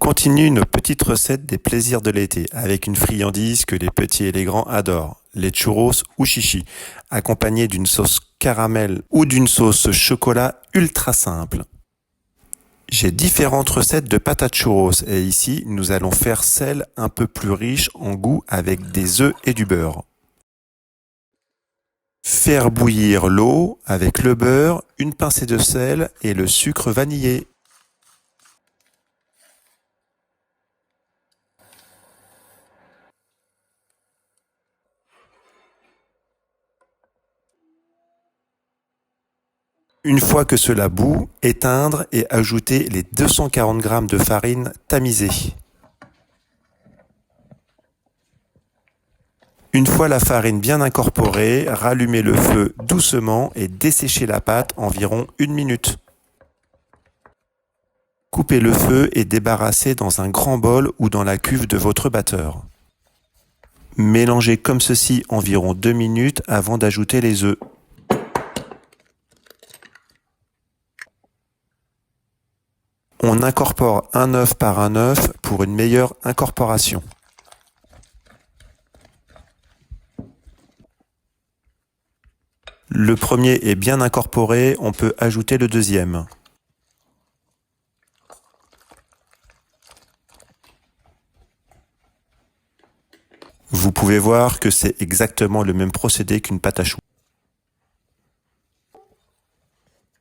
continue nos petites recettes des plaisirs de l'été avec une friandise que les petits et les grands adorent, les churros ou chichis, accompagnés d'une sauce caramel ou d'une sauce chocolat ultra simple. J'ai différentes recettes de patates churros et ici nous allons faire celle un peu plus riche en goût avec des œufs et du beurre. Faire bouillir l'eau avec le beurre, une pincée de sel et le sucre vanillé. Une fois que cela bout, éteindre et ajouter les 240 g de farine tamisée. Une fois la farine bien incorporée, rallumez le feu doucement et desséchez la pâte environ 1 minute. Coupez le feu et débarrassez dans un grand bol ou dans la cuve de votre batteur. Mélangez comme ceci environ 2 minutes avant d'ajouter les œufs. On incorpore un œuf par un œuf pour une meilleure incorporation. Le premier est bien incorporé, on peut ajouter le deuxième. Vous pouvez voir que c'est exactement le même procédé qu'une pâte à choux.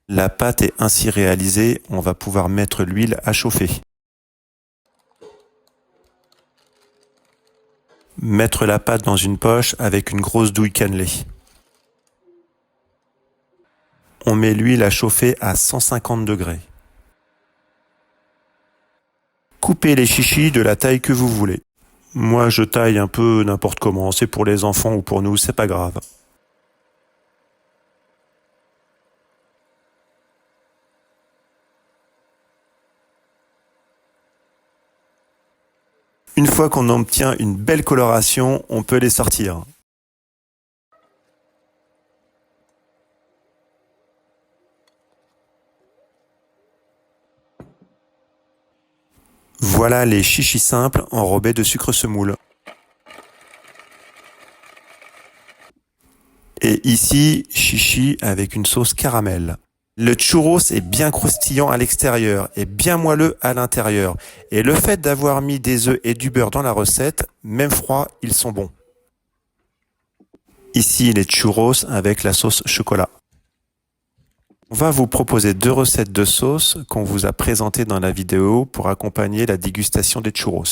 La pâte est ainsi réalisée, on va pouvoir mettre l'huile à chauffer. Mettre la pâte dans une poche avec une grosse douille cannelée. On met l'huile à chauffer à 150 degrés. Coupez les chichis de la taille que vous voulez. Moi, je taille un peu n'importe comment, c'est pour les enfants ou pour nous, c'est pas grave. Une fois qu'on obtient une belle coloration, on peut les sortir. Voilà les chichis simples enrobés de sucre semoule. Et ici, chichi avec une sauce caramel. Le churros est bien croustillant à l'extérieur et bien moelleux à l'intérieur. Et le fait d'avoir mis des œufs et du beurre dans la recette, même froids, ils sont bons. Ici, les churros avec la sauce chocolat. On va vous proposer 2 recettes de sauce qu'on vous a présentées dans la vidéo pour accompagner la dégustation des churros.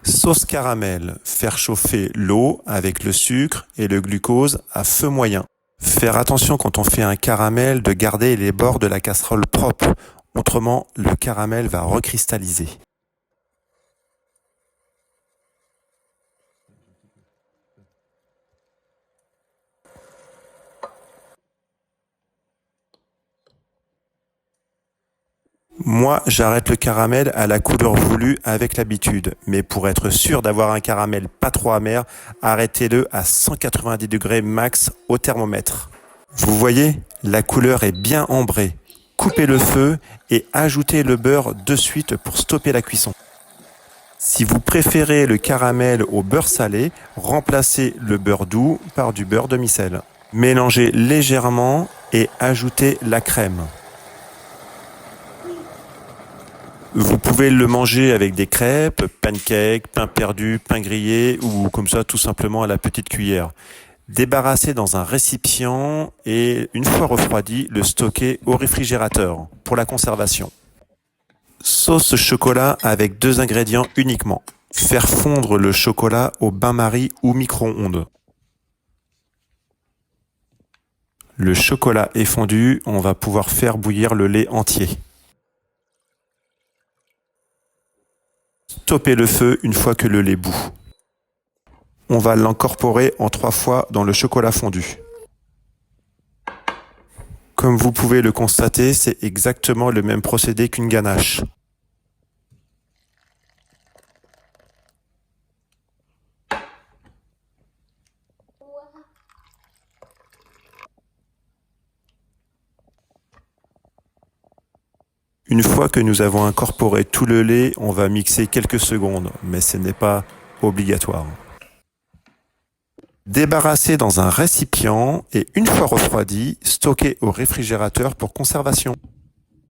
Sauce caramel, faire chauffer l'eau avec le sucre et le glucose à feu moyen. Faire attention quand on fait un caramel de garder les bords de la casserole propres, autrement le caramel va recristalliser. Moi, j'arrête le caramel à la couleur voulue avec l'habitude, mais pour être sûr d'avoir un caramel pas trop amer, arrêtez-le à 190 degrés max au thermomètre. Vous voyez, la couleur est bien ambrée. Coupez le feu et ajoutez le beurre de suite pour stopper la cuisson. Si vous préférez le caramel au beurre salé, remplacez le beurre doux par du beurre demi-sel. Mélangez légèrement et ajoutez la crème. Vous pouvez le manger avec des crêpes, pancakes, pain perdu, pain grillé ou comme ça tout simplement à la petite cuillère. Débarrassez dans un récipient et une fois refroidi, le stocker au réfrigérateur pour la conservation. Sauce chocolat avec 2 ingrédients uniquement. Faire fondre le chocolat au bain-marie ou micro-ondes. Le chocolat est fondu, on va pouvoir faire bouillir le lait entier. Stoppez le feu une fois que le lait bout. On va l'incorporer en 3 fois dans le chocolat fondu. Comme vous pouvez le constater, c'est exactement le même procédé qu'une ganache. Une fois que nous avons incorporé tout le lait, on va mixer quelques secondes, mais ce n'est pas obligatoire. Débarrasser dans un récipient et une fois refroidi, stocker au réfrigérateur pour conservation.